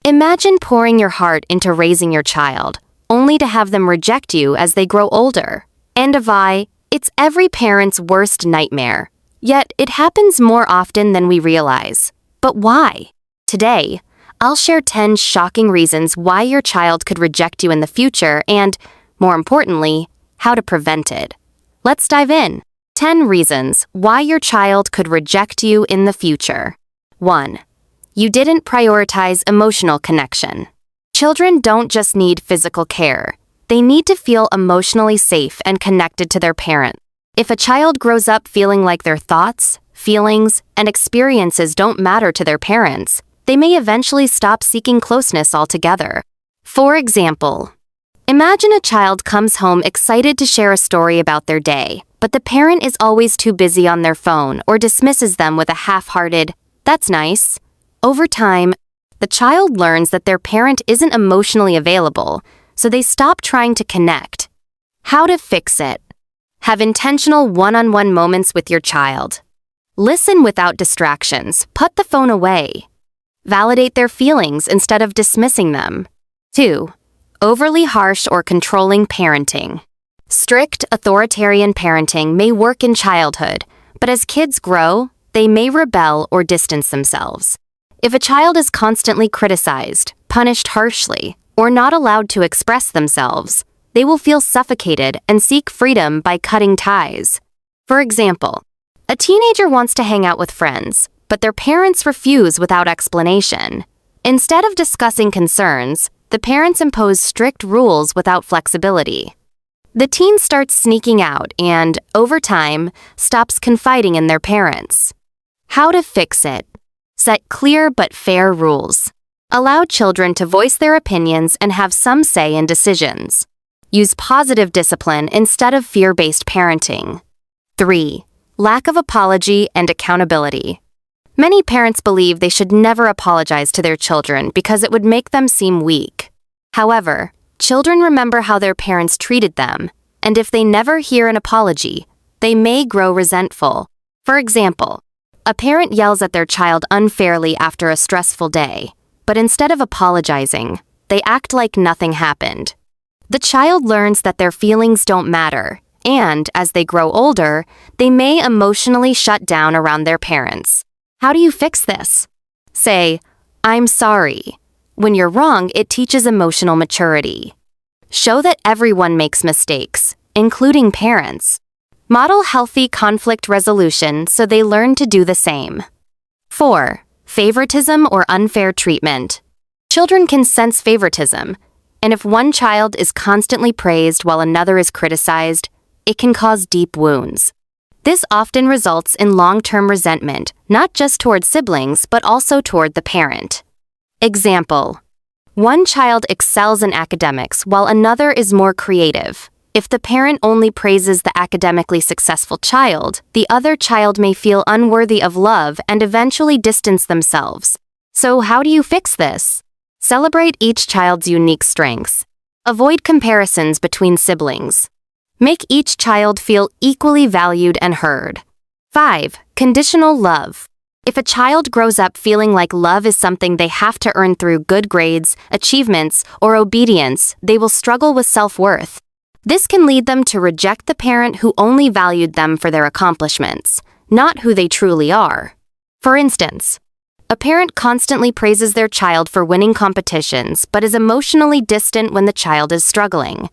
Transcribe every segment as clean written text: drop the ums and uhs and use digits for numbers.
Imagine pouring your heart into raising your child, only to have them reject you as they grow older. End of I. It's every parent's worst nightmare. Yet it happens more often than we realize. But why? Today, I'll share 10 shocking reasons why your child could reject you in the future and, more importantly, how to prevent it. Let's dive in. 10 reasons why your child could reject you in the future. 1. You didn't prioritize emotional connection. Children don't just need physical care. They need to feel emotionally safe and connected to their parent. If a child grows up feeling like their thoughts, feelings, and experiences don't matter to their parents, they may eventually stop seeking closeness altogether. For example, imagine a child comes home excited to share a story about their day, but the parent is always too busy on their phone or dismisses them with a half-hearted, "That's nice." Over time, the child learns that their parent isn't emotionally available, so they stop trying to connect. How to fix it? Have intentional one-on-one moments with your child. Listen without distractions. Put the phone away. Validate their feelings instead of dismissing them. 2. Overly harsh or controlling parenting. Strict, authoritarian parenting may work in childhood, but as kids grow, they may rebel or distance themselves. If a child is constantly criticized, punished harshly, or not allowed to express themselves, they will feel suffocated and seek freedom by cutting ties. For example, a teenager wants to hang out with friends, but their parents refuse without explanation. Instead of discussing concerns, the parents impose strict rules without flexibility. The teen starts sneaking out and, over time, stops confiding in their parents. How to fix it? Set clear but fair rules. Allow children to voice their opinions and have some say in decisions. Use positive discipline instead of fear-based parenting. 3. Lack of apology and accountability. Many parents believe they should never apologize to their children because it would make them seem weak. However, children remember how their parents treated them, and if they never hear an apology, they may grow resentful. For example, a parent yells at their child unfairly after a stressful day, but instead of apologizing, they act like nothing happened. The child learns that their feelings don't matter, and as they grow older, they may emotionally shut down around their parents. How do you fix this? Say, "I'm sorry." When you're wrong, it teaches emotional maturity. Show that everyone makes mistakes, including parents. Model healthy conflict resolution so they learn to do the same. 4. Favoritism or unfair treatment. Children can sense favoritism, and if one child is constantly praised while another is criticized, it can cause deep wounds. This often results in long-term resentment, not just toward siblings, but also toward the parent. Example: one child excels in academics while another is more creative. If the parent only praises the academically successful child, the other child may feel unworthy of love and eventually distance themselves. So how do you fix this? Celebrate each child's unique strengths. Avoid comparisons between siblings. Make each child feel equally valued and heard. 5. Conditional love. If a child grows up feeling like love is something they have to earn through good grades, achievements, or obedience, they will struggle with self-worth. This can lead them to reject the parent who only valued them for their accomplishments, not who they truly are. For instance, a parent constantly praises their child for winning competitions but is emotionally distant when the child is struggling.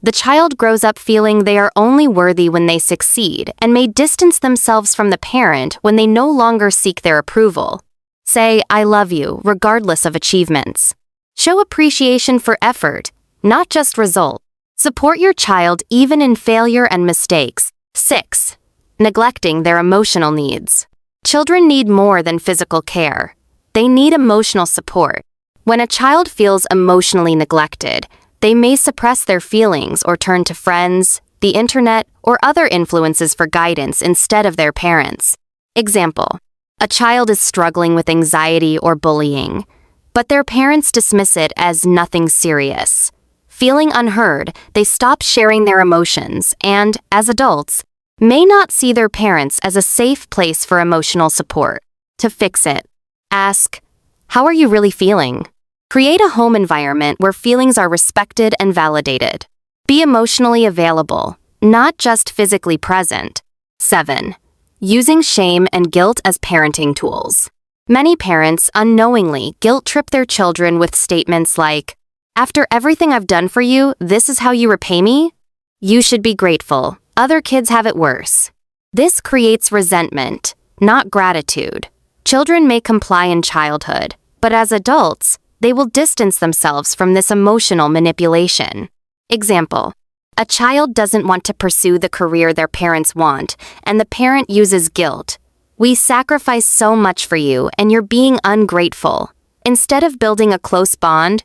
The child grows up feeling they are only worthy when they succeed and may distance themselves from the parent when they no longer seek their approval. Say, "I love you," regardless of achievements. Show appreciation for effort, not just result. Support your child even in failure and mistakes. 6. Neglecting their emotional needs. Children need more than physical care. They need emotional support. When a child feels emotionally neglected, they may suppress their feelings or turn to friends, the internet, or other influences for guidance instead of their parents. Example: a child is struggling with anxiety or bullying, but their parents dismiss it as nothing serious. Feeling unheard, they stop sharing their emotions and, as adults, may not see their parents as a safe place for emotional support. To fix it, ask, "How are you really feeling?" Create a home environment where feelings are respected and validated. Be emotionally available, not just physically present. 7. Using shame and guilt as parenting tools. Many parents unknowingly guilt-trip their children with statements like, "After everything I've done for you, this is how you repay me? You should be grateful. Other kids have it worse." This creates resentment, not gratitude. Children may comply in childhood, but as adults, they will distance themselves from this emotional manipulation. Example: a child doesn't want to pursue the career their parents want, and the parent uses guilt. "We sacrificed so much for you, and you're being ungrateful." Instead of building a close bond,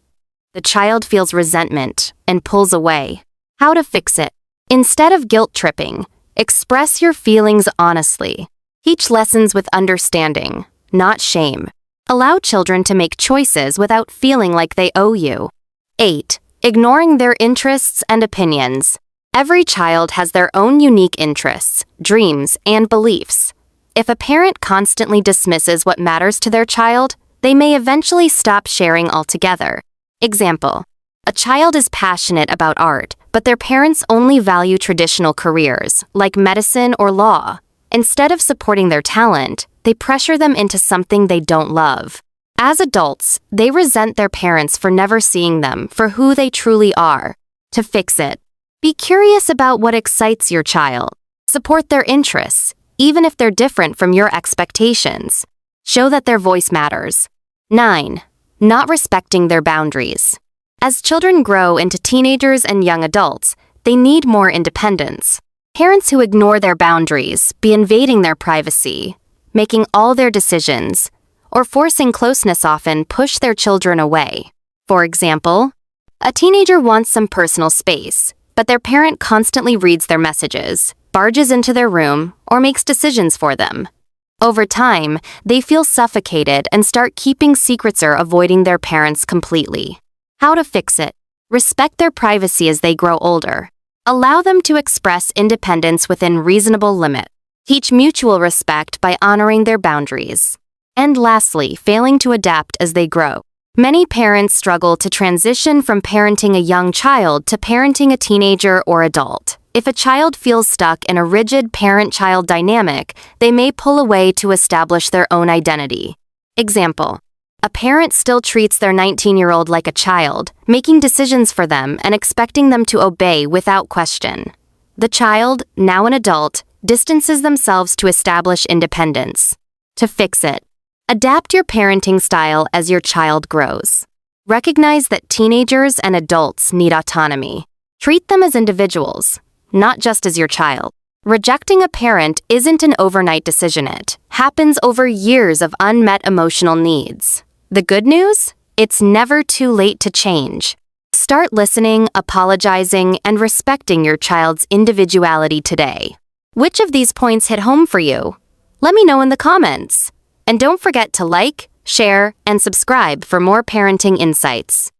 the child feels resentment and pulls away. How to fix it? Instead of guilt-tripping, express your feelings honestly. Teach lessons with understanding, not shame. Allow children to make choices without feeling like they owe you. 8. Ignoring their interests and opinions. Every child has their own unique interests, dreams, and beliefs. If a parent constantly dismisses what matters to their child, they may eventually stop sharing altogether. Example: a child is passionate about art, but their parents only value traditional careers, like medicine or law. Instead of supporting their talent, they pressure them into something they don't love. As adults, they resent their parents for never seeing them for who they truly are. To fix it, be curious about what excites your child. Support their interests, even if they're different from your expectations. Show that their voice matters. 9. Not respecting their boundaries. As children grow into teenagers and young adults, they need more independence. Parents who ignore their boundaries, be invading their privacy, making all their decisions, or forcing closeness often push their children away. For example, a teenager wants some personal space, but their parent constantly reads their messages, barges into their room, or makes decisions for them. Over time, they feel suffocated and start keeping secrets or avoiding their parents completely. How to fix it? Respect their privacy as they grow older. Allow them to express independence within reasonable limits. Teach mutual respect by honoring their boundaries. And lastly, failing to adapt as they grow. Many parents struggle to transition from parenting a young child to parenting a teenager or adult. If a child feels stuck in a rigid parent-child dynamic, they may pull away to establish their own identity. Example: a parent still treats their 19-year-old like a child, making decisions for them and expecting them to obey without question. The child, now an adult, distances themselves to establish independence. To fix it, adapt your parenting style as your child grows. Recognize that teenagers and adults need autonomy. Treat them as individuals, not just as your child. Rejecting a parent isn't an overnight decision. It happens over years of unmet emotional needs. The good news? It's never too late to change. Start listening, apologizing, and respecting your child's individuality today. Which of these points hit home for you? Let me know in the comments. And don't forget to like, share, and subscribe for more parenting insights.